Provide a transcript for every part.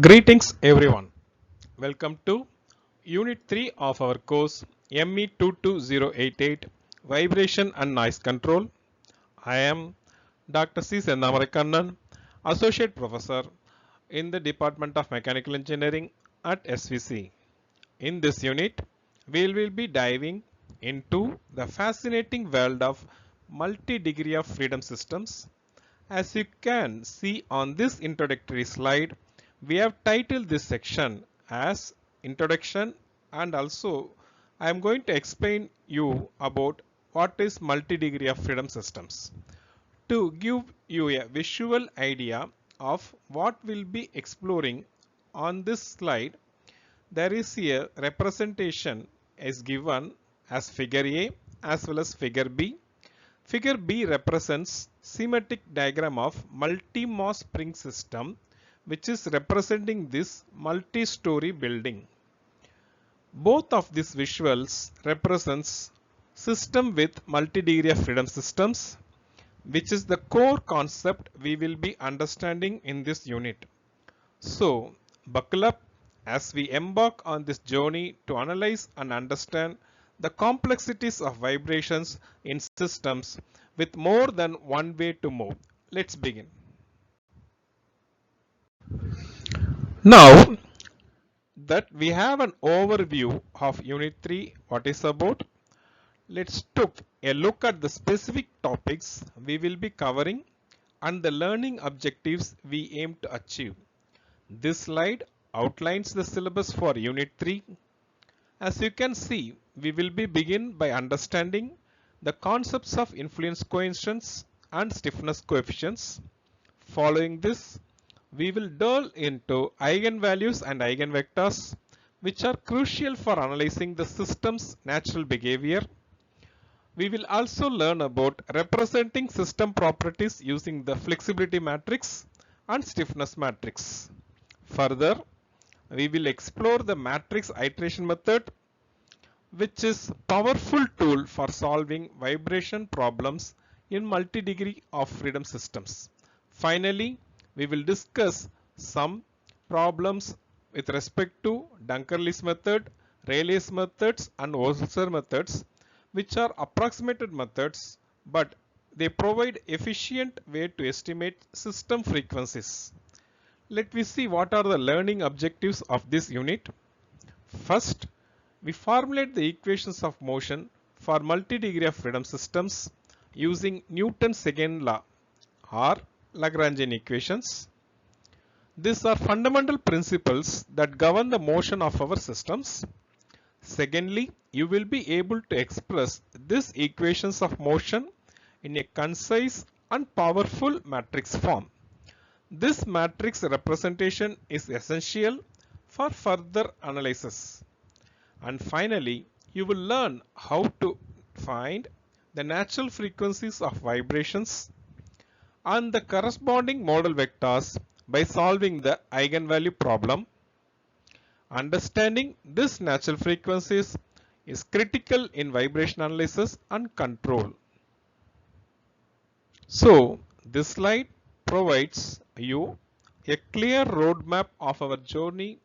Greetings everyone. Welcome to Unit 3 of our course Me22088 Vibration and Noise Control. I am Dr. C. Sennamarakannan, Associate Professor in the Department of Mechanical Engineering at SVC. In this unit, we will be diving into the fascinating world of multi-degree of freedom systems. As you can see on this introductory slide, we have titled this section as Introduction, and also I am going to explain you about what is multi-degree of freedom systems. To give you a visual idea of what we'll be exploring on this slide, there is a representation is given as figure A as well as figure B. Figure B represents schematic diagram of multi-mass spring system, which is representing this multi-story building. Both of these visuals represents system with multi-degree of freedom systems, which is the core concept we will be understanding in this unit. So buckle up as we embark on this journey to analyze and understand the complexities of vibrations in systems with more than one way to move. Let's begin. Now that we have an overview of Unit 3, what is about, let's take a look at the specific topics we will be covering and the learning objectives we aim to achieve. This slide outlines the syllabus for Unit 3. As you can see, we will be begin by understanding the concepts of influence coefficients and stiffness coefficients. Following this, we will delve into eigenvalues and eigenvectors, which are crucial for analyzing the system's natural behavior. We will also learn about representing system properties using the flexibility matrix and stiffness matrix. Further, we will explore the matrix iteration method, which is a powerful tool for solving vibration problems in multi-degree of freedom systems. Finally, we will discuss some problems with respect to Dunkerley's method, Rayleigh's methods and Osler methods, which are approximated methods, but they provide efficient way to estimate system frequencies. Let me see what are the learning objectives of this unit. First, we formulate the equations of motion for multi-degree of freedom systems using Newton's second law or Lagrangian equations. These are fundamental principles that govern the motion of our systems. Secondly, you will be able to express these equations of motion in a concise and powerful matrix form. This matrix representation is essential for further analysis. And finally, you will learn how to find the natural frequencies of vibrations and the corresponding model vectors by solving the eigenvalue problem. Understanding these natural frequencies is critical in vibration analysis and control. So, this slide provides you a clear roadmap of our journey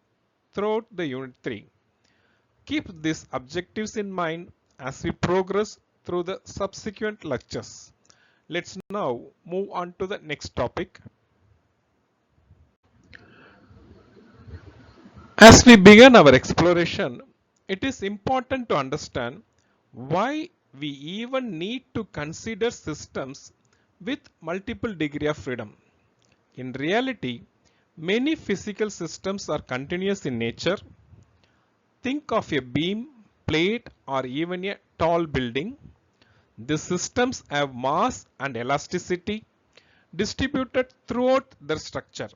throughout the Unit 3. Keep these objectives in mind as we progress through the subsequent lectures. Let's now move on to the next topic. As we begin our exploration, it is important to understand why we even need to consider systems with multiple degree of freedom. In reality, many physical systems are continuous in nature. Think of a beam, plate, or even a tall building. These systems have mass and elasticity distributed throughout their structure,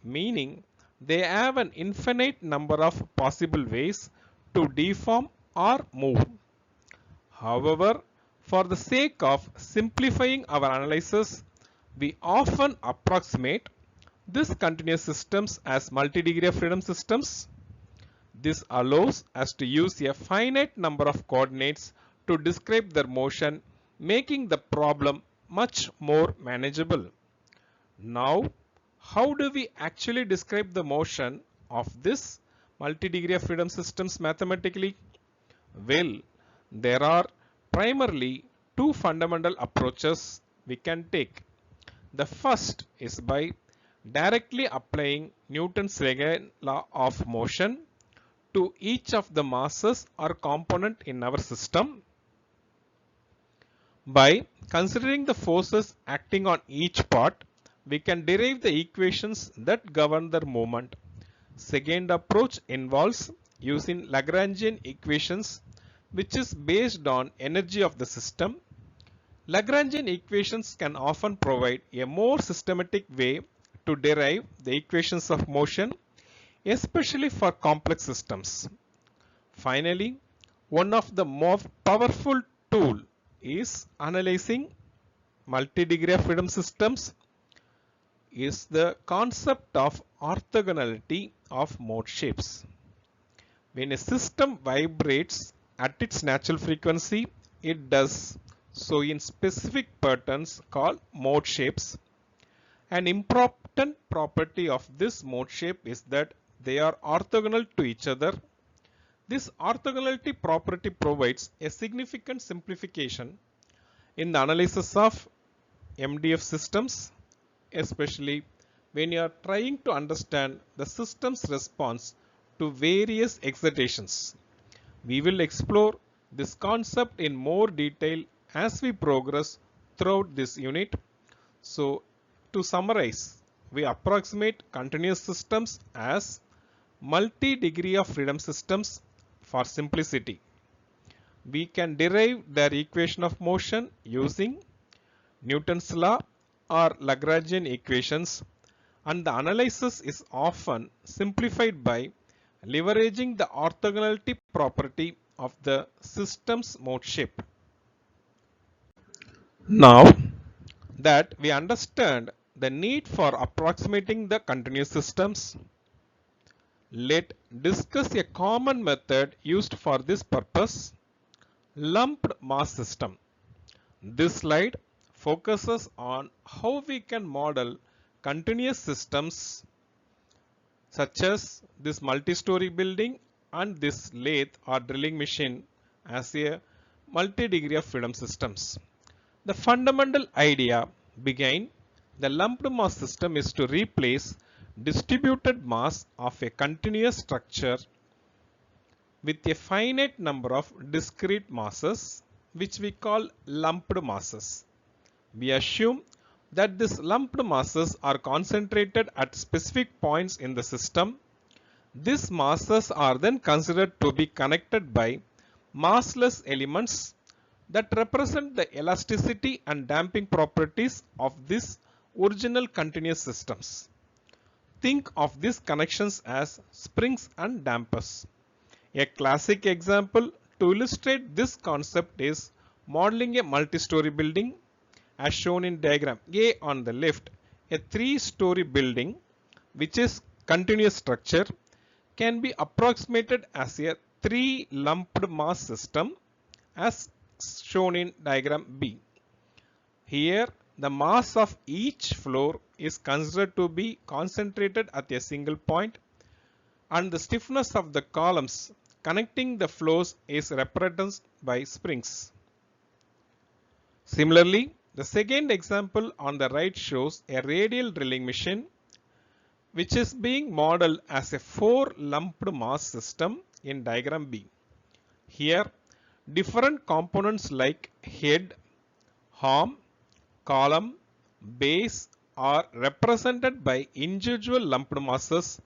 meaning they have an infinite number of possible ways to deform or move. However, for the sake of simplifying our analysis, we often approximate these continuous systems as multi-degree of freedom systems. This allows us to use a finite number of coordinates to describe their motion, making the problem much more manageable. Now, How do we actually describe the motion of this multi-degree of freedom systems mathematically? Well, there are primarily two fundamental approaches we can take. The first is by directly applying Newton's second law of motion to each of the masses or component in our system. By considering the forces acting on each part, we can derive the equations that govern their movement. Second approach involves using Lagrangian equations, which is based on energy of the system. Lagrangian equations can often provide a more systematic way to derive the equations of motion, especially for complex systems. Finally, one of the most powerful tools is analyzing multi-degree of freedom systems is the concept of orthogonality of mode shapes. When a system vibrates at its natural frequency, it does so in specific patterns called mode shapes. An important property of this mode shape is that they are orthogonal to each other. This orthogonality property provides a significant simplification in the analysis of MDF systems, especially when you are trying to understand the system's response to various excitations. We will explore this concept in more detail as we progress throughout this unit. So, to summarize, we approximate continuous systems as multi-degree of freedom systems for simplicity. We can derive their equation of motion using Newton's law or Lagrangian equations, and the analysis is often simplified by leveraging the orthogonality property of the system's mode shape. Now that we understand the need for approximating the continuous systems, let's discuss a common method used for this purpose, lumped mass system. This slide focuses on how we can model continuous systems such as this multi-story building and this lathe or drilling machine as a multi-degree of freedom systems. The fundamental idea behind the lumped mass system is to replace distributed mass of a continuous structure with a finite number of discrete masses, which we call lumped masses. We assume that these lumped masses are concentrated at specific points in the system. These masses are then considered to be connected by massless elements that represent the elasticity and damping properties of these original continuous systems. Think of these connections as springs and dampers. A classic example to illustrate this concept is modeling a multi-story building as shown in diagram A on the left. A 3-story building, which is continuous structure, can be approximated as a 3 lumped mass system as shown in diagram B. Here the mass of each floor is considered to be concentrated at a single point, and the stiffness of the columns connecting the floors is represented by springs. Similarly, the second example on the right shows a radial drilling machine which is being modeled as a 4 lumped mass system in diagram B. Here, different components like head, arm, column, base are represented by individual lumped masses,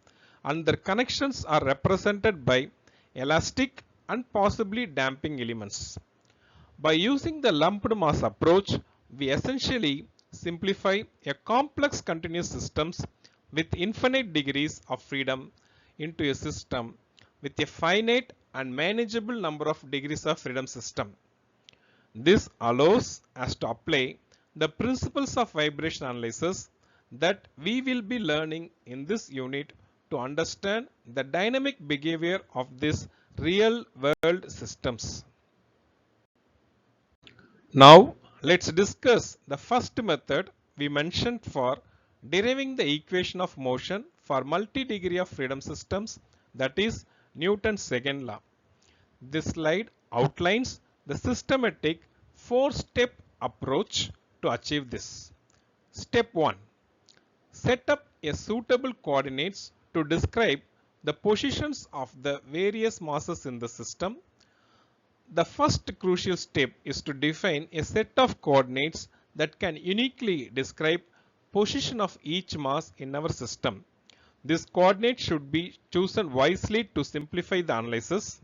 and their connections are represented by elastic and possibly damping elements. By using the lumped mass approach, we essentially simplify a complex continuous systems with infinite degrees of freedom into a system with a finite and manageable number of degrees of freedom system. This allows us to apply the principles of vibration analysis that we will be learning in this unit to understand the dynamic behavior of these real world systems. Now let's discuss the first method we mentioned for deriving the equation of motion for multi-degree of freedom systems, that is Newton's second law. This slide outlines the systematic 4-step approach to achieve this. Step 1. Set up a suitable coordinates to describe the positions of the various masses in the system. The first crucial step is to define a set of coordinates that can uniquely describe position of each mass in our system. This coordinate should be chosen wisely to simplify the analysis.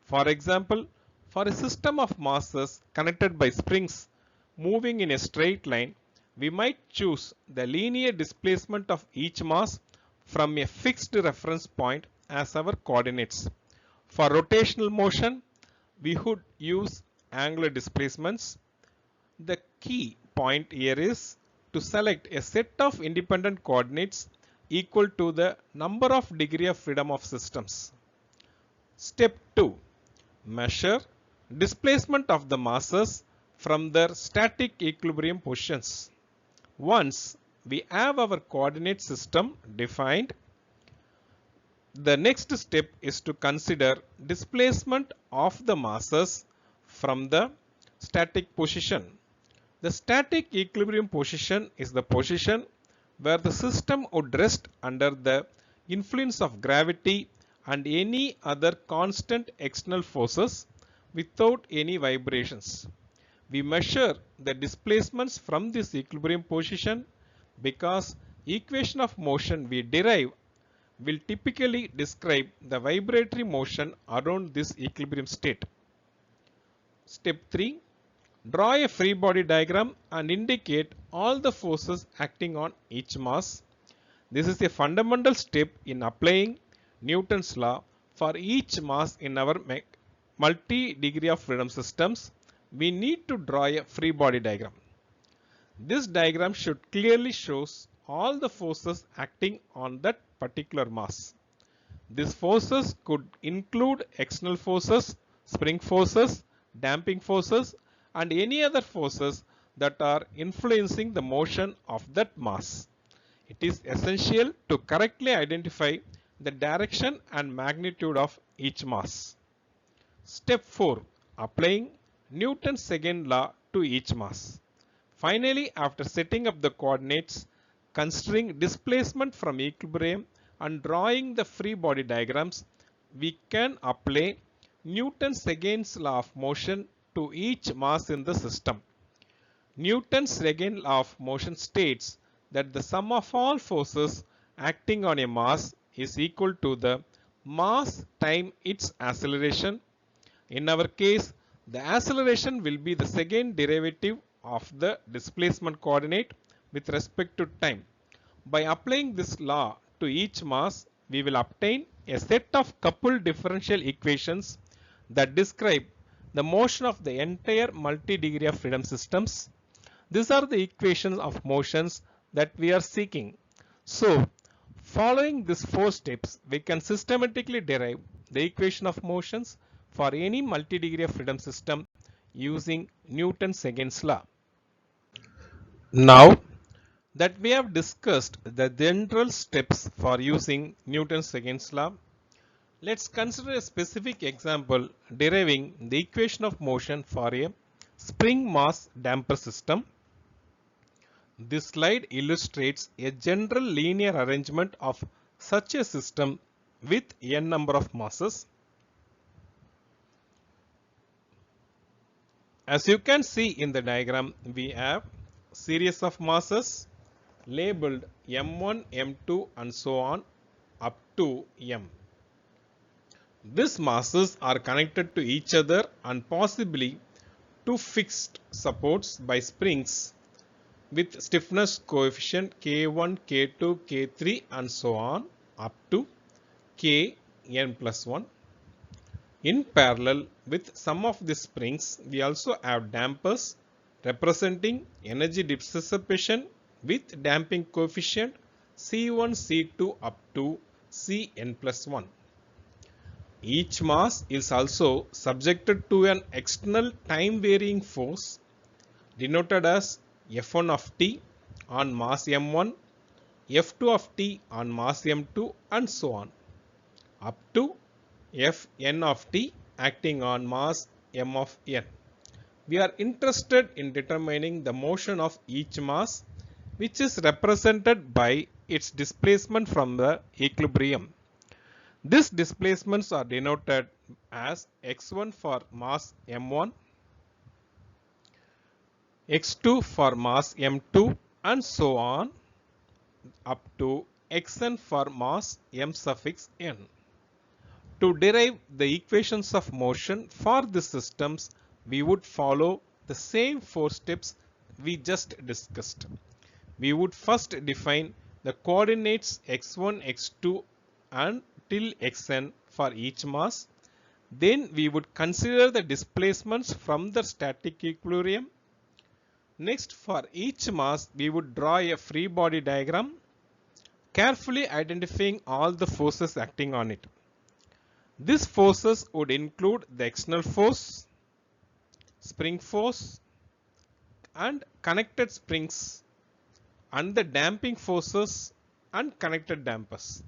For example, for a system of masses connected by springs moving in a straight line, we might choose the linear displacement of each mass from a fixed reference point as our coordinates. For rotational motion, we would use angular displacements. The key point here is to select a set of independent coordinates equal to the number of degree of freedom of systems. Step 2. Measure displacement of the masses from their static equilibrium positions. Once we have our coordinate system defined, the next step is to consider displacement of the masses from the static position. The static equilibrium position is the position where the system would rest under the influence of gravity and any other constant external forces without any vibrations. We measure the displacements from this equilibrium position because equation of motion we derive will typically describe the vibratory motion around this equilibrium state. Step 3. Draw a free body diagram and indicate all the forces acting on each mass. This is a fundamental step in applying Newton's law for each mass in our multi-degree of freedom systems. We need to draw a free body diagram. This diagram should clearly show all the forces acting on that particular mass. These forces could include external forces, spring forces, damping forces, and any other forces that are influencing the motion of that mass. It is essential to correctly identify the direction and magnitude of each mass. Step 4. Applying Newton's second law to each mass. Finally, after setting up the coordinates, considering displacement from equilibrium and drawing the free body diagrams, we can apply Newton's second law of motion to each mass in the system. Newton's second law of motion states that the sum of all forces acting on a mass is equal to the mass time its acceleration. In our case, the acceleration will be the second derivative of the displacement coordinate with respect to time. By applying this law to each mass, we will obtain a set of coupled differential equations that describe the motion of the entire multi-degree of freedom systems. These are the equations of motions that we are seeking. So, following these 4 steps, we can systematically derive the equation of motions for any multi-degree of freedom system using Newton's second law. Now that we have discussed the general steps for using Newton's second law, let's consider a specific example deriving the equation of motion for a spring mass damper system. This slide illustrates a general linear arrangement of such a system with n number of masses. As you can see in the diagram, we have series of masses labeled M1, M2 and so on up to M. These masses are connected to each other and possibly to fixed supports by springs with stiffness coefficient K1, K2, K3 and so on up to Kn plus 1. In parallel with some of these springs, we also have dampers representing energy dissipation with damping coefficient C1, C2 up to Cn plus 1. Each mass is also subjected to an external time varying force denoted as F1 of t on mass M1 F2 of t on mass m2 and so on up to Fn of t acting on mass m of n. We are interested in determining the motion of each mass, which is represented by its displacement from the equilibrium. These displacements are denoted as x1 for mass m1, x2 for mass m2 and so on up to xn for mass m suffix n. To derive the equations of motion for these systems, we would follow the same four steps we just discussed. We would first define the coordinates x1, x2 and till xn for each mass. Then we would consider the displacements from the static equilibrium. Next, for each mass, we would draw a free body diagram, carefully identifying all the forces acting on it. These forces would include the external force, spring force and connected springs, and the damping forces and connected dampers.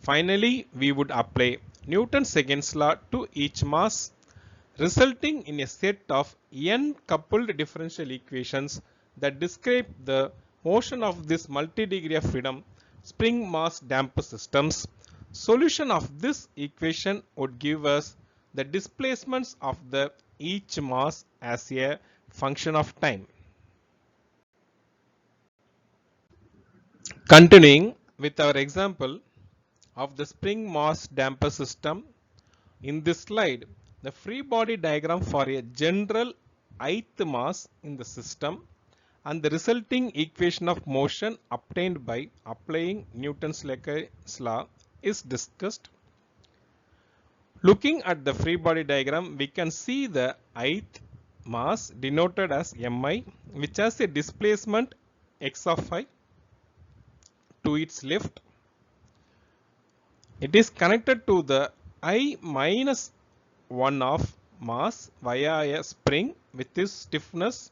Finally, we would apply Newton's second law to each mass, resulting in a set of n coupled differential equations that describe the motion of this multi-degree of freedom spring mass damper systems. Solution of this equation would give us the displacements of the each mass as a function of time. Continuing with our example of the spring mass damper system, in this slide, the free body diagram for a general ith mass in the system and the resulting equation of motion obtained by applying Newton's law is discussed. Looking at the free body diagram, we can see the ith mass denoted as mi, which has a displacement x of I to its left. It is connected to the I minus 1 of mass via a spring with its stiffness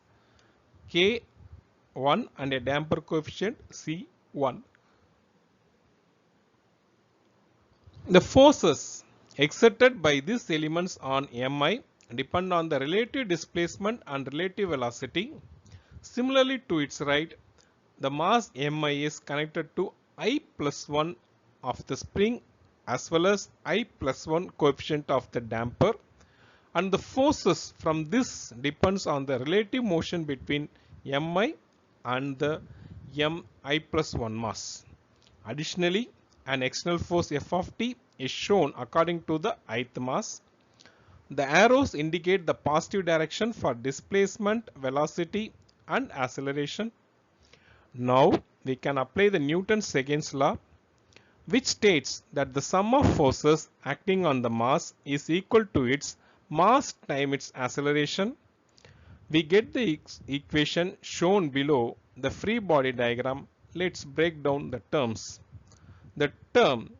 K1 and a damper coefficient C1. The forces exerted by these elements on mi depend on the relative displacement and relative velocity. Similarly to its right, the mass mi is connected to I plus 1 of the spring as well as I plus 1 coefficient of the damper, and the forces from this depends on the relative motion between mi and the mi plus 1 mass. Additionally, an external force F of t is shown according to the ith mass. The arrows indicate the positive direction for displacement, velocity and acceleration. Now we can apply the Newton's second law, which states that the sum of forces acting on the mass is equal to its mass times its acceleration. We get the equation shown below the free body diagram. Let's break down the terms. The term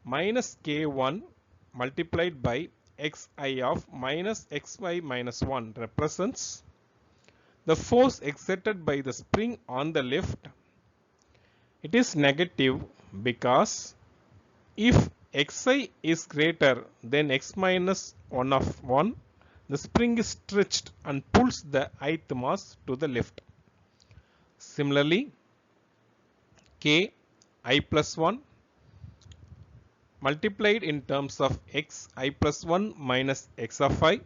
minus k1 multiplied by xi of minus xy minus 1 represents the force exerted by the spring on the left. It is negative because if xi is greater than x minus 1 of 1, the spring is stretched and pulls the ith mass to the left. Similarly, k I plus 1 multiplied in terms of x I plus 1 minus x of I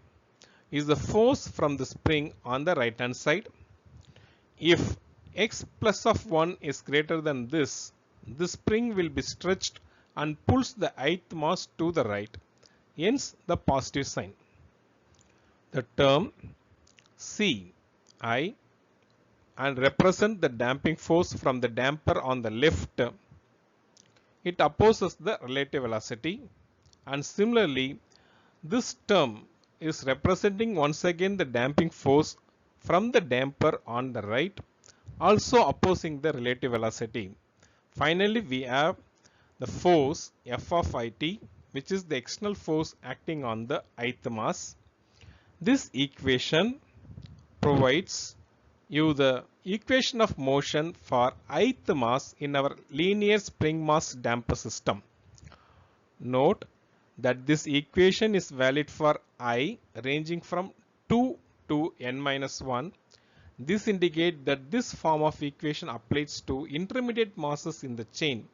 is the force from the spring on the right hand side. If x plus of 1 is greater than this, the spring will be stretched and pulls the ith mass to the right, hence the positive sign. The term C I and represent the damping force from the damper on the left. It opposes the relative velocity, and similarly this term is representing once again the damping force from the damper on the right, also opposing the relative velocity. Finally, we have the force F of it, which is the external force acting on the ith mass. This equation provides use the equation of motion for ith mass in our linear spring mass damper system. Note that this equation is valid for I ranging from 2 to n minus 1. This indicates that this form of equation applies to intermediate masses in the chain.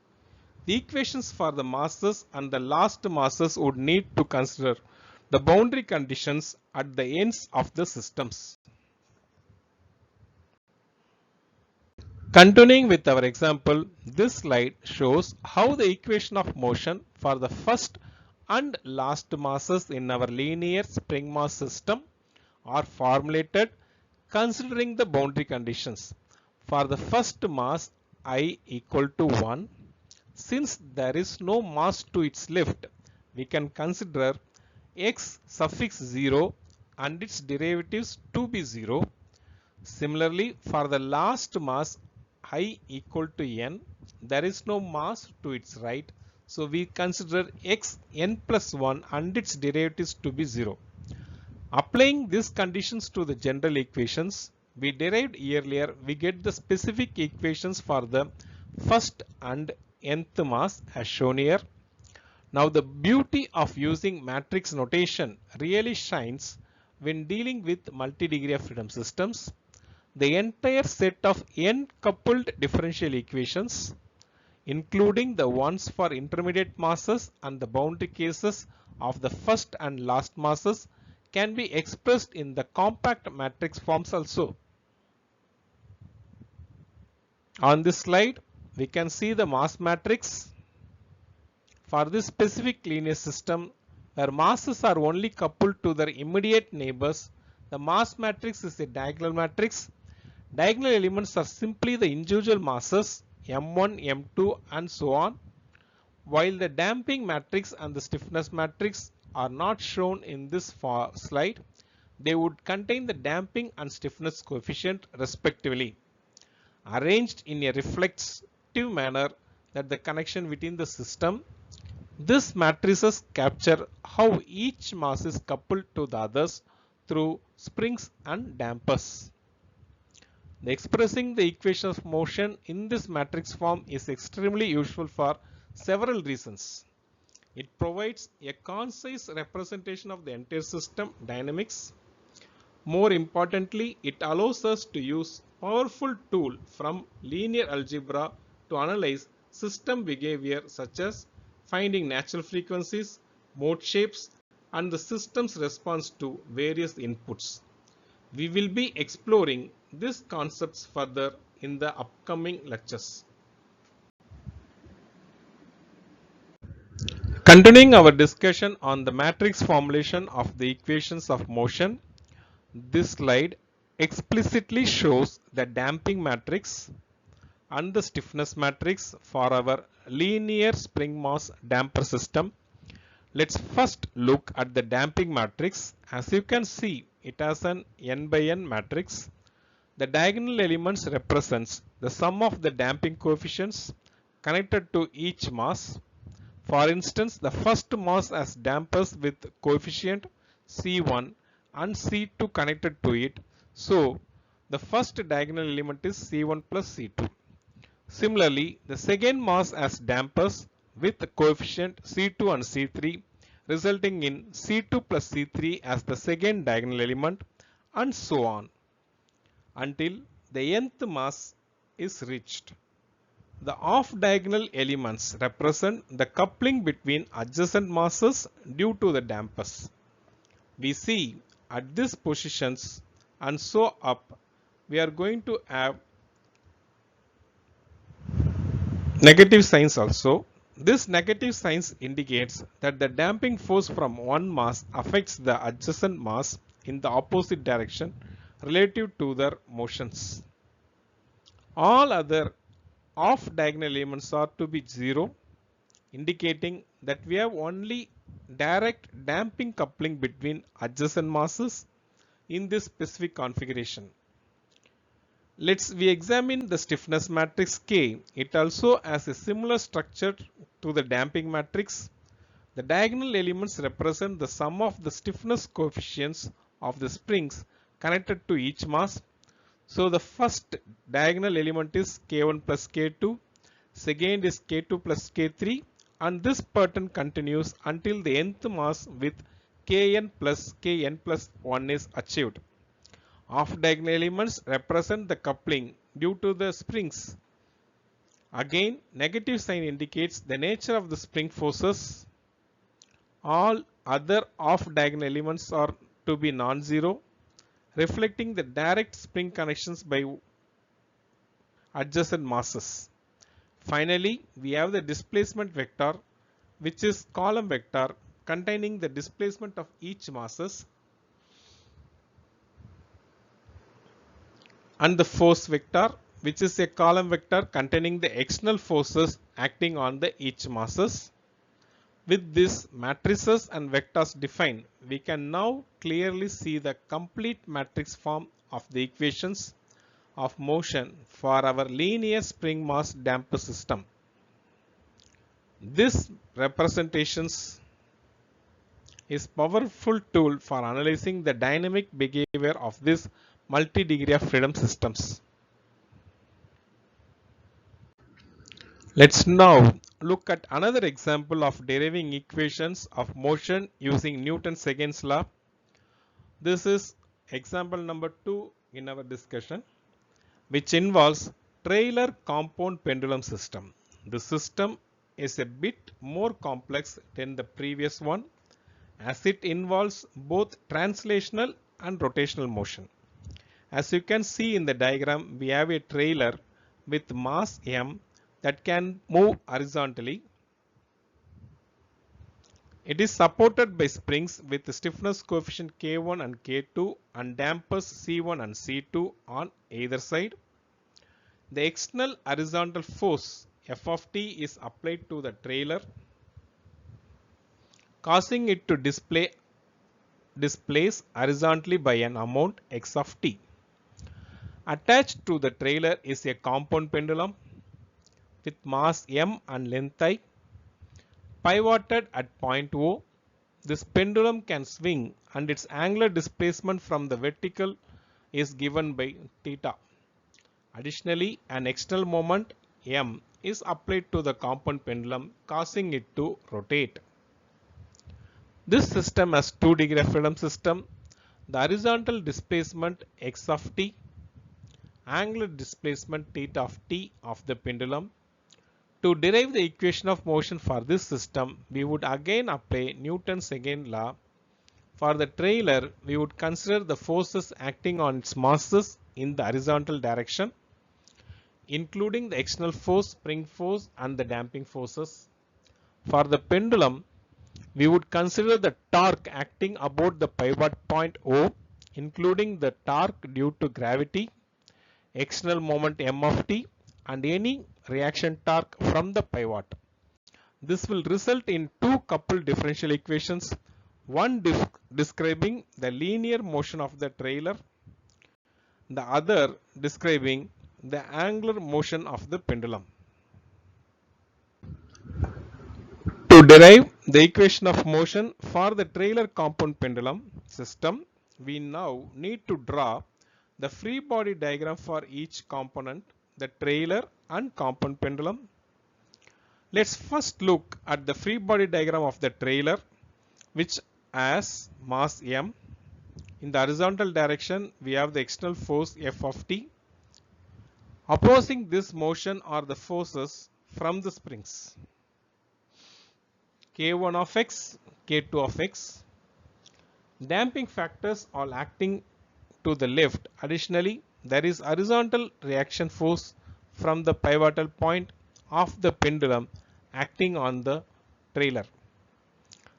The equations for the masses and the last masses would need to consider the boundary conditions at the ends of the systems. Continuing with our example, this slide shows how the equation of motion for the first and last masses in our linear spring mass system are formulated considering the boundary conditions. For the first mass I equal to 1, since there is no mass to its left, we can consider x suffix 0 and its derivatives to be 0. Similarly, for the last mass I equal to n, there is no mass to its right, so we consider x n plus 1 and its derivatives to be 0. Applying these conditions to the general equations we derived earlier, we get the specific equations for the first and nth mass as shown here. Now the beauty of using matrix notation really shines when dealing with multi-degree of freedom systems. The entire set of n coupled differential equations, including the ones for intermediate masses and the boundary cases of the first and last masses, can be expressed in the compact matrix forms also. On this slide, we can see the mass matrix for this specific linear system where masses are only coupled to their immediate neighbors. The mass matrix is a diagonal matrix. Diagonal elements are simply the individual masses m1, m2 and so on, while the damping matrix and the stiffness matrix are not shown in this slide. They would contain the damping and stiffness coefficient respectively, arranged in a reflective manner that the connection within the system. These matrices capture how each mass is coupled to the others through springs and dampers. Expressing the equation of motion in this matrix form is extremely useful for several reasons. It provides a concise representation of the entire system dynamics. More importantly, it allows us to use powerful tool from linear algebra to analyze system behavior such as finding natural frequencies, mode shapes, and the system's response to various inputs. We will be exploring these concepts further in the upcoming lectures. Continuing our discussion on the matrix formulation of the equations of motion, this slide explicitly shows the damping matrix and the stiffness matrix for our linear spring mass damper system. Let's first look at the damping matrix. As you can see, it has an n by n matrix. The diagonal elements represents the sum of the damping coefficients connected to each mass. For instance, the first mass has dampers with coefficient C1 and C2 connected to it. So, the first diagonal element is C1 plus C2. Similarly, the second mass has dampers with the coefficient C2 and C3, resulting in C2 plus C3 as the second diagonal element, and so on, until the nth mass is reached. The off-diagonal elements represent the coupling between adjacent masses due to the dampers. We see at these positions and so up, we are going to have negative signs also. This negative signs indicates that the damping force from one mass affects the adjacent mass in the opposite direction relative to their motions. All other off-diagonal elements are to be 0, indicating that we have only direct damping coupling between adjacent masses in this specific configuration. We examine the stiffness matrix K. It also has a similar structure to the damping matrix. The diagonal elements represent the sum of the stiffness coefficients of the springs connected to each mass. So the first diagonal element is K1 plus K2, second is K2 plus K3, and this pattern continues until the nth mass with Kn plus Kn plus 1 is achieved. Off diagonal elements represent the coupling due to the springs. Again, negative sign indicates the nature of the spring forces. All other off diagonal elements are to be non-zero, reflecting the direct spring connections by adjacent masses. Finally, we have the displacement vector, which is column vector containing the displacement of each masses, and the force vector, which is a column vector containing the external forces acting on the each masses. With these matrices and vectors defined, we can now clearly see the complete matrix form of the equations of motion for our linear spring mass damper system. This representations is powerful tool for analyzing the dynamic behavior of this multi-degree of freedom systems. Let's now look at another example of deriving equations of motion using Newton's second law. This is example number 2 in our discussion, which involves trailer compound pendulum system. The system is a bit more complex than the previous one, as it involves both translational and rotational motion. As you can see in the diagram, we have a trailer with mass m that can move horizontally. It is supported by springs with stiffness coefficient K1 and K2 and dampers C1 and C2 on either side. The external horizontal force F of t is applied to the trailer, causing it to displace horizontally by an amount x of t. Attached to the trailer is a compound pendulum with mass m and length I. Pivoted at point O, this pendulum can swing and its angular displacement from the vertical is given by theta. Additionally, an external moment m is applied to the compound pendulum, causing it to rotate. This system has 2-degree of freedom system. The horizontal displacement x of t, angular displacement theta of t of the pendulum. To derive the equation of motion for this system, we would again apply Newton's second law. For the trailer, we would consider the forces acting on its masses in the horizontal direction, including the external force, spring force, and the damping forces. For the pendulum, we would consider the torque acting about the pivot point O, including the torque due to gravity, external moment m of t, and any reaction torque from the pivot. This will result in two coupled differential equations, one describing the linear motion of the trailer, the other describing the angular motion of the pendulum. To derive the equation of motion for the trailer compound pendulum system, we now need to draw the free body diagram for each component, the trailer and compound pendulum. Let's first look at the free body diagram of the trailer, which has mass m. In the horizontal direction, we have the external force F of t. Opposing this motion are the forces from the springs K1 of x, K2 of x. Damping factors are acting to the left. Additionally, there is horizontal reaction force from the pivotal point of the pendulum acting on the trailer.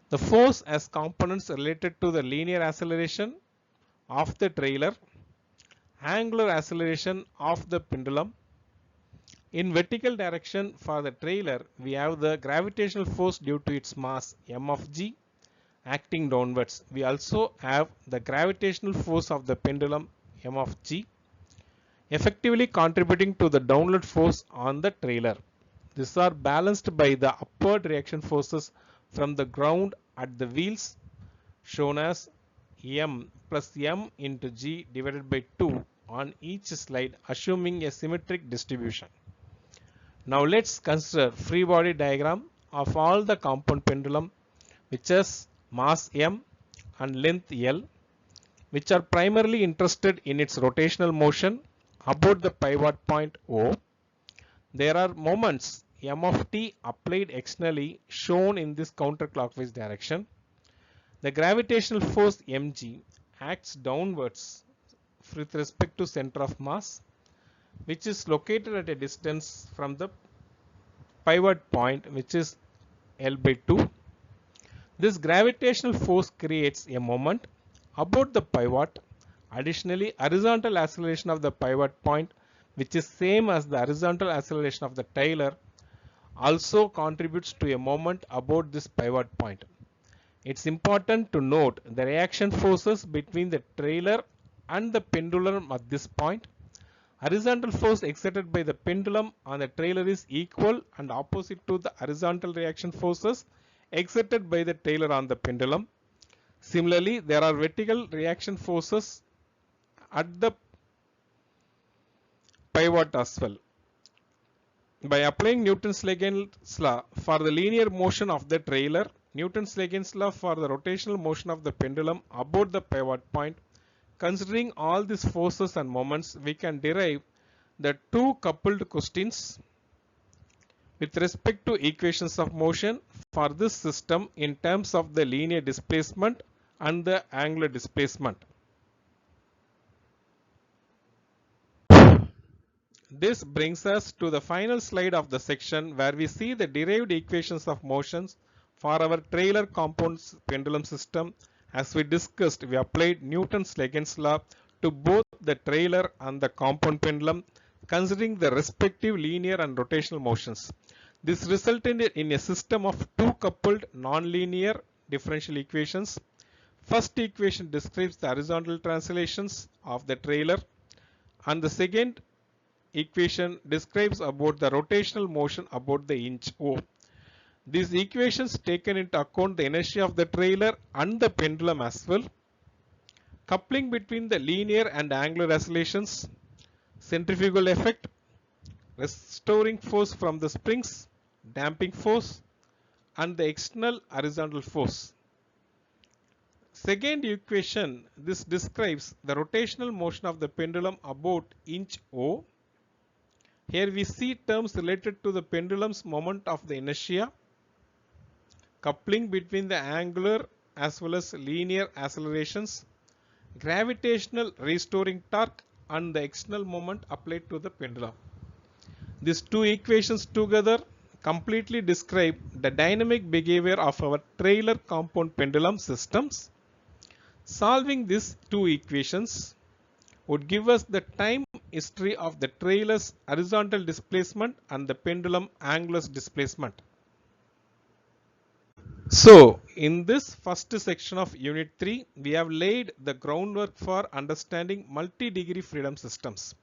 The force has components related to the linear acceleration of the trailer, angular acceleration of the pendulum. In vertical direction for the trailer, we have the gravitational force due to its mass m of g acting downwards. We also have the gravitational force of the pendulum m of g effectively contributing to the downward force on the trailer. These are balanced by the upward reaction forces from the ground at the wheels, shown as m plus m into g divided by 2 on each slide assuming a symmetric distribution. Now let's consider free body diagram of all the compound pendulum which has mass m and length L, which are primarily interested in its rotational motion about the pivot point O. There are moments m of t applied externally shown in this counterclockwise direction. The gravitational force mg acts downwards with respect to center of mass, which is located at a distance from the pivot point, which is L by 2. This gravitational force creates a moment about the pivot. Additionally, horizontal acceleration of the pivot point, which is same as the horizontal acceleration of the Taylor, also contributes to a moment about this pivot point. It's important to note the reaction forces between the trailer and the pendulum at this point. Horizontal force exerted by the pendulum on the trailer is equal and opposite to the horizontal reaction forces exerted by the trailer on the pendulum. Similarly, there are vertical reaction forces at the pivot as well. By applying Newton's-Lagen's law for the linear motion of the trailer, Newton's-Lagen's law for the rotational motion of the pendulum about the pivot point, considering all these forces and moments, we can derive the two coupled questions with respect to equations of motion for this system in terms of the linear displacement and the angular displacement. This brings us to the final slide of the section where we see the derived equations of motions for our trailer compound pendulum system. As we discussed, we applied Newton's-Lagen's law to both the trailer and the compound pendulum, considering the respective linear and rotational motions. This resulted in a system of two coupled nonlinear differential equations. First equation describes the horizontal translations of the trailer, and the second equation describes about the rotational motion about the inch O. These equations taken into account the inertia of the trailer and the pendulum as well, coupling between the linear and angular oscillations, centrifugal effect, restoring force from the springs, damping force, and the external horizontal force. Second equation, this describes the rotational motion of the pendulum about inch O. Here we see terms related to the pendulum's moment of the inertia, coupling between the angular as well as linear accelerations, gravitational restoring torque, and the external moment applied to the pendulum. These two equations together completely describe the dynamic behavior of our trailer compound pendulum systems. Solving these two equations would give us the time history of the trailer's horizontal displacement and the pendulum angular displacement. So, in this first section of Unit 3, we have laid the groundwork for understanding multi-degree freedom systems.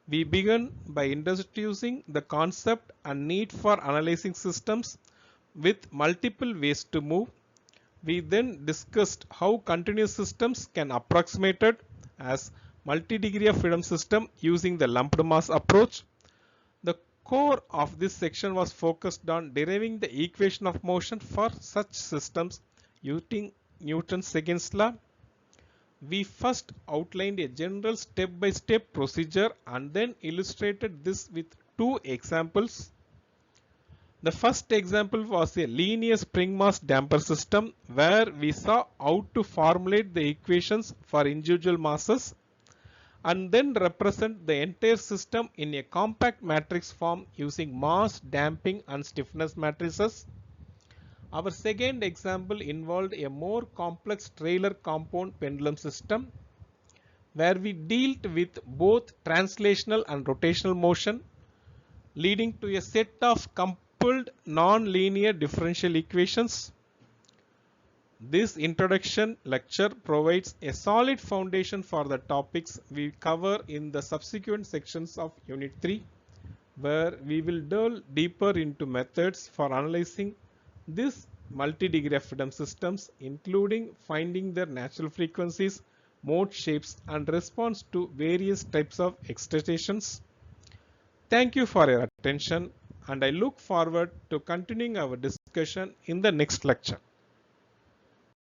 We began by introducing the concept and need for analyzing systems with multiple ways to move. We then discussed how continuous systems can approximated as multi-degree of freedom system using the lumped mass approach. The core of this section was focused on deriving the equation of motion for such systems using Newton's-Lagen's law. We first outlined a general step-by-step procedure and then illustrated this with two examples. The first example was a linear spring mass damper system where we saw how to formulate the equations for individual masses and then represent the entire system in a compact matrix form using mass, damping, and stiffness matrices. Our second example involved a more complex trailer compound pendulum system where we dealt with both translational and rotational motion, leading to a set of coupled non-linear differential equations. This introduction lecture provides a solid foundation for the topics we cover in the subsequent sections of Unit 3, where we will delve deeper into methods for analyzing these multi-degree of freedom systems, including finding their natural frequencies, mode shapes and responds to various types of excitations. Thank you for your attention and I look forward to continuing our discussion in the next lecture.